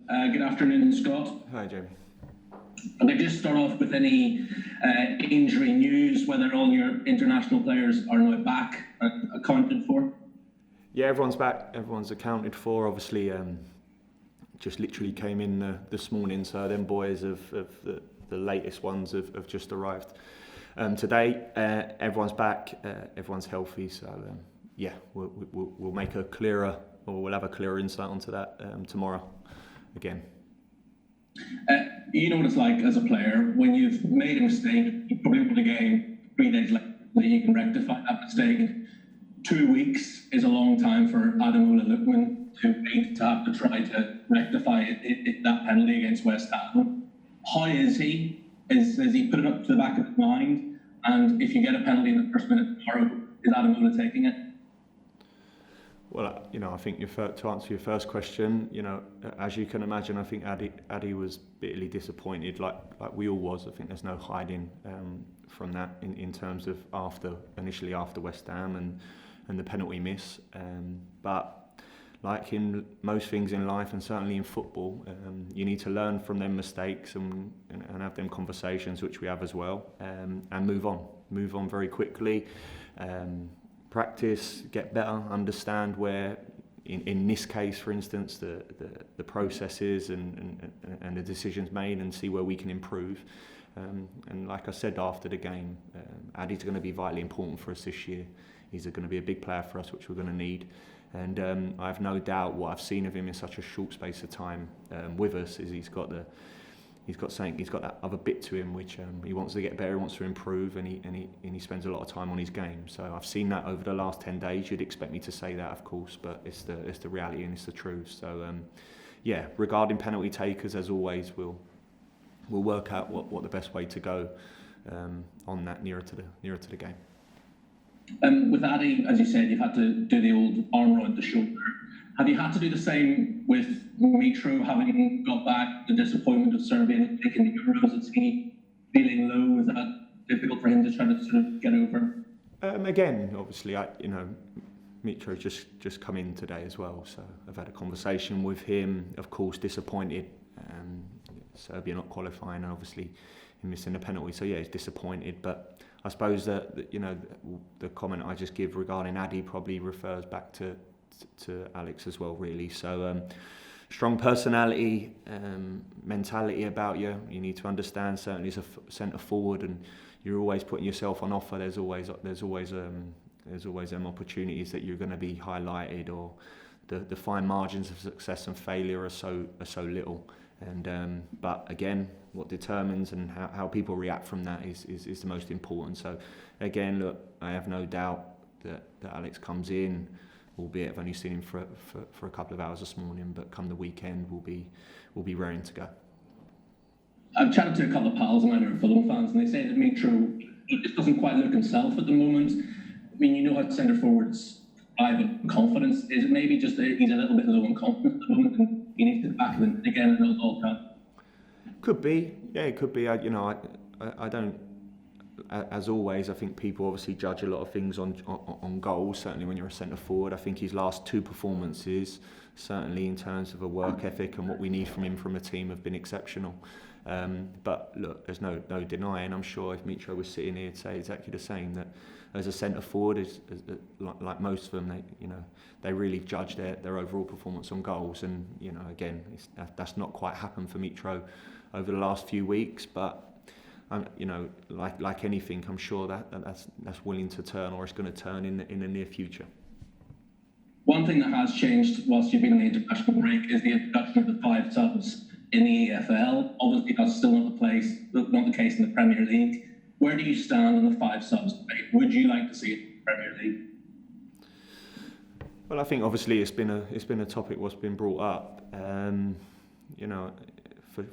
Good afternoon, Scott. Hi, Jamie. Can I just start off with any injury news, whether all your international players are now back and accounted for? Yeah, everyone's back. Everyone's accounted for. Obviously, just literally came in this morning, so them boys of the latest ones have just arrived today. Everyone's back. Everyone's healthy. So yeah, we'll make a clearer, or we'll have a clearer insight onto that tomorrow again. You know what it's like as a player when you've made a mistake. You probably win a game 3 days later that you can rectify that mistake. 2 weeks is a long time for Ademola Lookman to wait to have to try to rectify that penalty against West Ham. How is he? Is he put it up to the back of his mind? And if you get a penalty in the first minute tomorrow, is Ademola taking it? Well, I think to answer your first question, as you can imagine, I think Addy was bitterly disappointed, like we all was. I think there's no hiding from that in terms of initially after West Ham and the penalty miss. But like in most things in life, and certainly in football, you need to learn from them mistakes and have them conversations, which we have as well, and move on very quickly. Practice, get better, understand where, in this case, for instance, the processes and the decisions made, and see where we can improve. And like I said after the game, Addy's going to be vitally important for us this year. He's going to be a big player for us, which we're going to need. And I have no doubt what I've seen of him in such a short space of time with us is he's got that other bit to him, which he wants to get better, he wants to improve, and he spends a lot of time on his game. So I've seen that over the last 10 days. You'd expect me to say that, of course, but it's the reality and it's the truth. So yeah, regarding penalty takers, as always, we'll work out what the best way to go on that nearer to the game. With Addy, as you said, you've had to do the old arm around the shoulder. Have you had to do the same with Mitro, having got back, the disappointment of Serbia not taking the Euros? Is he feeling low? Is that difficult for him to try to sort of get over? Again, obviously, Mitro just come in today as well, so I've had a conversation with him. Of course, disappointed. Serbia not qualifying, and obviously him missing the penalty. So yeah, he's disappointed, but I suppose that the comment I just give regarding Addy probably refers back to Alex as well, really. So strong personality, mentality about you. You need to understand, certainly as a centre forward, and you're always putting yourself on offer. There's always opportunities that you're going to be highlighted, or the fine margins of success and failure are so little. And but again, what determines and how people react from that is the most important. So again, look, I have no doubt that Alex comes in, albeit I've only seen him for a couple of hours this morning, but come the weekend we'll be raring to go. I've chatted to a couple of pals of mine who are Fulham fans, and they say that Mitro, he just doesn't quite look himself at the moment. I mean, you know how centre forwards thrive on confidence. Is it maybe just that he's a little bit low on confidence at the moment, and he needs to get back again and it'll all come? Could be, yeah, it could be. I don't. As always, I think people obviously judge a lot of things on goals. Certainly, when you're a centre forward, I think his last two performances, certainly in terms of a work ethic and what we need from him from a team, have been exceptional. But look, there's no denying. I'm sure if Mitro was sitting here, he'd say exactly the same. That as a centre forward, like most of them, they really judge their overall performance on goals. And again, that's not quite happened for Mitro over the last few weeks, but. Like anything, I'm sure that's willing to turn, or it's going to turn in the near future. One thing that has changed whilst you've been on the international break is the introduction of the 5 subs in the EFL. Obviously, that's still not the case in the Premier League. Where do you stand on the 5 subs debate? Would you like to see it in the Premier League? Well, I think obviously it's been a topic what's been brought up.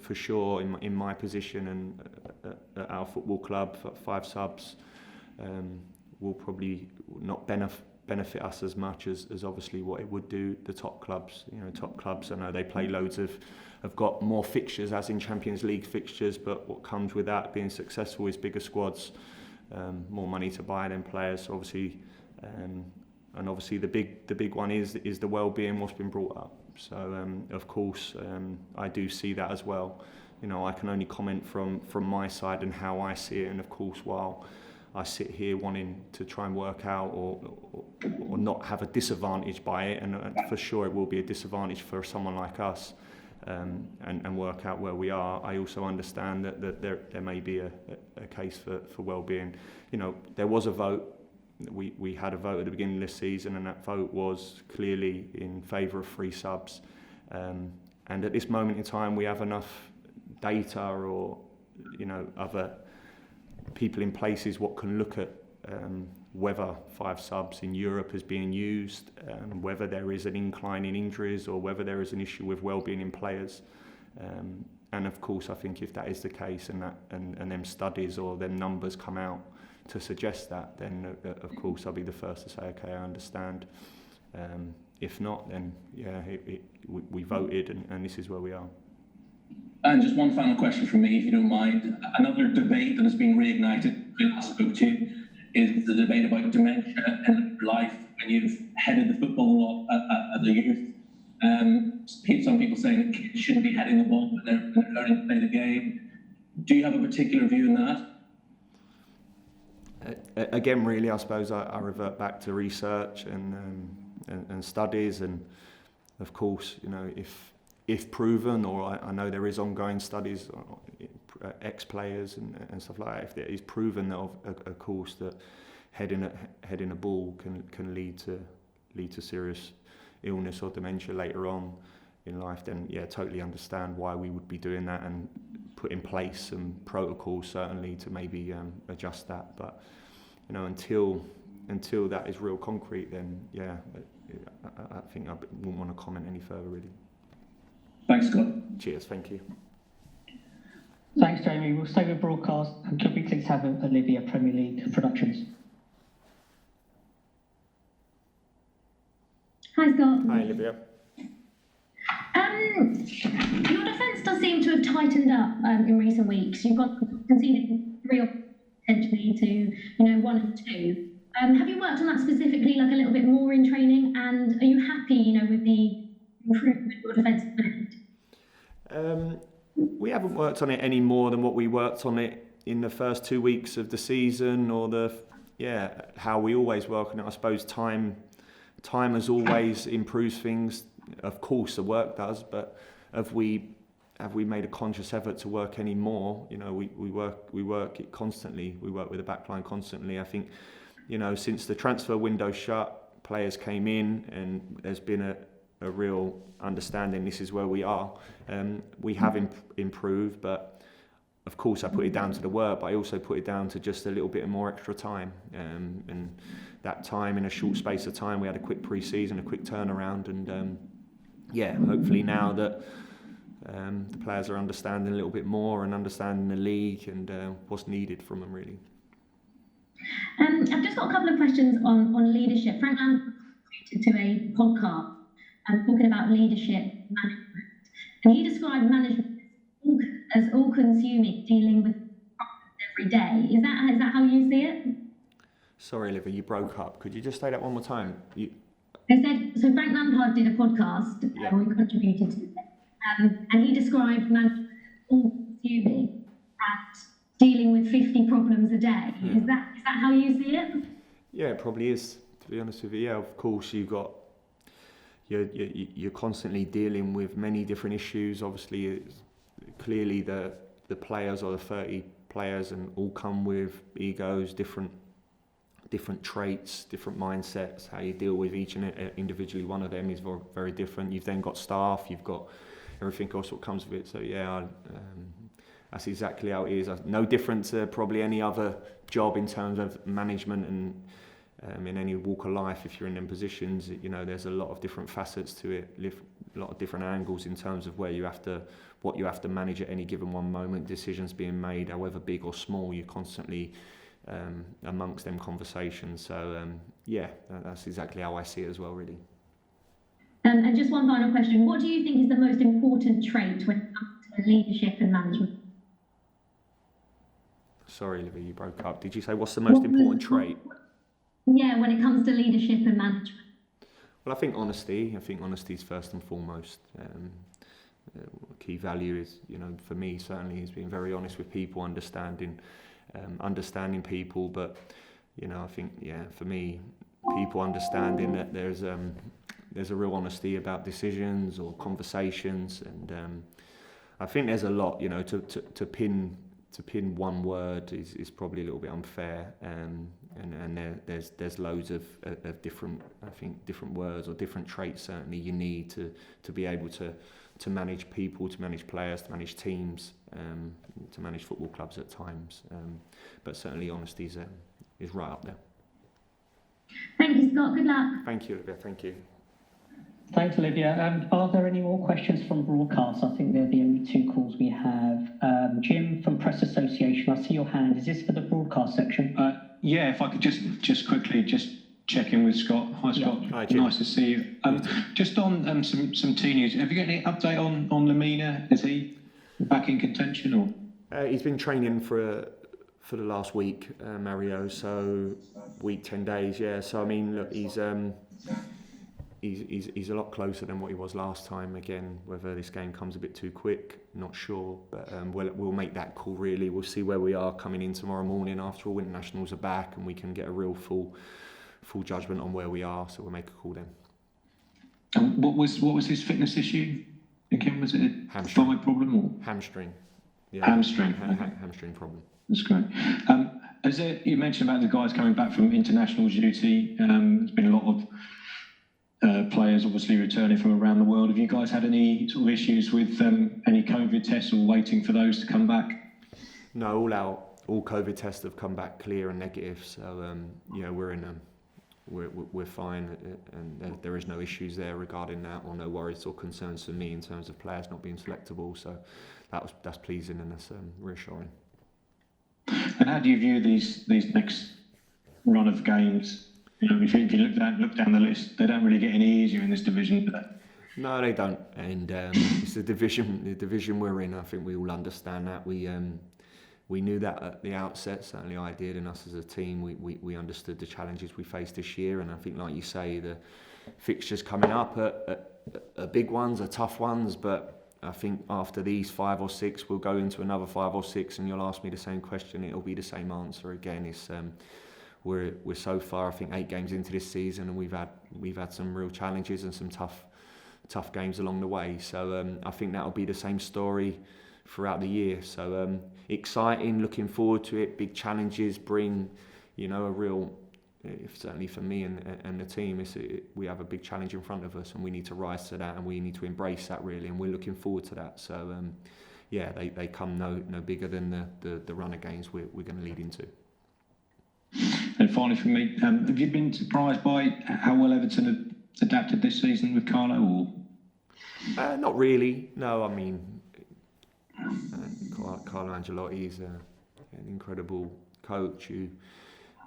For sure, in my position and at our football club, 5 subs will probably not benefit us as much as obviously what it would do the top clubs. Top clubs, I know they play have got more fixtures, as in Champions League fixtures, but what comes with that being successful is bigger squads, more money to buy them players. So obviously, obviously the big one is the well-being, what's been brought up. So of course I do see that as well. I can only comment from my side and how I see it, and of course while I sit here wanting to try and work out or not have a disadvantage by it, and for sure it will be a disadvantage for someone like us, and work out where we are. I also understand that there may be a case for well-being. There was a vote. We had a vote at the beginning of this season, and that vote was clearly in favour of 3 subs. And at this moment in time, we have enough data or other people in places what can look at whether 5 subs in Europe is being used, whether there is an incline in injuries, or whether there is an issue with well-being in players. And of course, I think if that is the case, and them studies or them numbers come out to suggest that, then of course I'll be the first to say, okay, I understand. If not, then we voted, and this is where we are. And just one final question from me, if you don't mind. Another debate that has been reignited we last spoke to is the debate about dementia in life when you've headed the football as a youth. Some people saying that kids shouldn't be heading the ball when they're learning to play the game. Do you have a particular view on that? Again, really, I suppose I revert back to research and studies, and of course, if proven, or I know there is ongoing studies, ex-players and stuff like that. If it is proven that, of course, that heading a ball can lead to serious illness or dementia later on in life, then totally understand why we would be doing that and put in place some protocols certainly to maybe adjust that. But until that is real concrete, then I think I wouldn't want to comment any further really. Thanks, Scott. Cheers, thank you. Thanks, Jamie. We'll stay with broadcast. And could we please have Olivia, Premier League Productions? Hi, Scott. Hi, Olivia. Your defence does seem to have tightened up in recent weeks. You've conceded 3 or potentially to 1 and 2. Have you worked on that specifically, like a little bit more in training? And are you happy, with the improvement of your defensive end? We haven't worked on it any more than what we worked on it in the first 2 weeks of the season, or how we always work on it. I suppose time as always improves things. Of course, the work does, but have we made a conscious effort to work any more? We work it constantly. We work with the backline constantly. I think, since the transfer window shut, players came in, and there's been a real understanding this is where we are. We have improved, but of course I put it down to the work, but I also put it down to just a little bit more extra time. And that time, in a short space of time, we had a quick pre-season, a quick turnaround, and hopefully now that the players are understanding a little bit more and understanding the league and what's needed from them really. I've just got a couple of questions on leadership. Frank Lampard to a podcast talking about leadership management, and he described management as all-consuming, dealing with problems every day. Is that how you see it? Sorry, Olivia, you broke up. Could you just say that one more time? I said, so Frank Lampard did a podcast, we contributed to it, and he described management as all-consuming and dealing with 50 problems a day. Yeah. Is that how you see it? Yeah, it probably is, to be honest with you. Yeah, of course, you're constantly dealing with many different issues. Obviously, clearly the players or the 30 players and all come with egos, different traits, different mindsets. How you deal with each and individually one of them is very, very different. You've then got staff, you've got everything else that comes with it. So that's exactly how it is. No different to probably any other job in terms of management and in any walk of life. If you're in them positions, there's a lot of different facets to it, a lot of different angles in terms of what you have to manage at any given one moment. Decisions being made, however big or small, you're constantly amongst them conversations. So that's exactly how I see it as well, really. And just one final question: what do you think is the most important trait when it comes to leadership and management? Sorry, Olivia, you broke up. Did you say what's the most important trait? Yeah, when it comes to leadership and management. Well, I think honesty is first and foremost. Key value is, for me certainly, is being very honest with people, understanding people. But I think, for me, people understanding that there's a real honesty about decisions or conversations, and I think there's a lot. To pin one word is probably a little bit unfair, and there's loads of different, I think, different words or different traits certainly you need to be able to manage people, to manage players, to manage teams, to manage football clubs at times. But certainly honesty is right up there. Thank you, Scott. Good luck. Thank you, Olivia. Thank you. Thanks, Olivia. Are there any more questions from broadcast? I think they're the only two calls we have. Jim from Press Association, I see your hand. Is this for the broadcast section? Yeah, if I could just quickly check in with Scott. Hi, Scott. Hi, Jim. Nice to see you. Just on some team news. Have you got any update on Lemina? Is he back in contention or? He's been training for the last week, Mario. So week 10 days. Yeah. So I mean, look, he's a lot closer than what he was last time. Again, whether this game comes a bit too quick, not sure. But we'll make that call really. We'll see where we are coming in tomorrow morning. After all, internationals are back, and we can get a real full judgment on where we are. So we'll make a call then. And what was his fitness issue? Again, was it a Hamstring. thigh problem or Hamstring. Yeah. hamstring? Hamstring problem. That's great. You mentioned about the guys coming back from international duty. There's been a lot of players obviously returning from around the world. Have you guys had any sort of issues with any COVID tests or waiting for those to come back? No, all COVID tests have come back clear and negative. So we're fine, and there is no issues there regarding that, or no worries or concerns for me in terms of players not being selectable. So that's pleasing and that's reassuring. And how do you view these next run of games? If you look down the list, they don't really get any easier in this division, do they? No, they don't. And it's the division we're in. I think we all understand that. We knew that at the outset. Certainly I did, and us as a team, we understood the challenges we faced this year. And I think, like you say, the fixtures coming up are big ones, are tough ones. But I think after these 5 or 6, we'll go into another 5 or 6, and you'll ask me the same question. It'll be the same answer again. It's we're so far, I think, 8 games into this season, and we've had some real challenges and some tough games along the way. So I think that'll be the same story throughout the year. So exciting, looking forward to it. Big challenges bring, a real, certainly for me and the team, we have a big challenge in front of us, and we need to rise to that, and we need to embrace that really, and we're looking forward to that. So they come no bigger than the run of games we're going to lead into. And finally from me, have you been surprised by how well Everton have adapted this season with Carlo? Or? Not really. No, I mean, Carlo Ancelotti is an incredible coach who,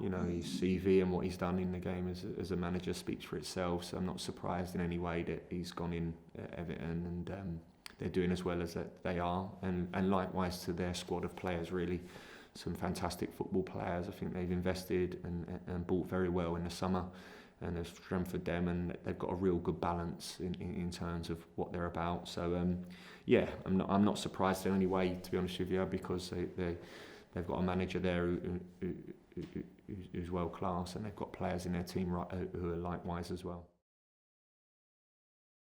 his CV and what he's done in the game as a manager speaks for itself. So I'm not surprised in any way that he's gone in at Everton, and they're doing as well as they are, and likewise to their squad of players really. Some fantastic football players. I think they've invested and bought very well in the summer, and have strengthened them, and they've got a real good balance in terms of what they're about. So I'm not surprised in any way, to be honest with you, because they've got a manager there who's world class, and they've got players in their team who are likewise as well.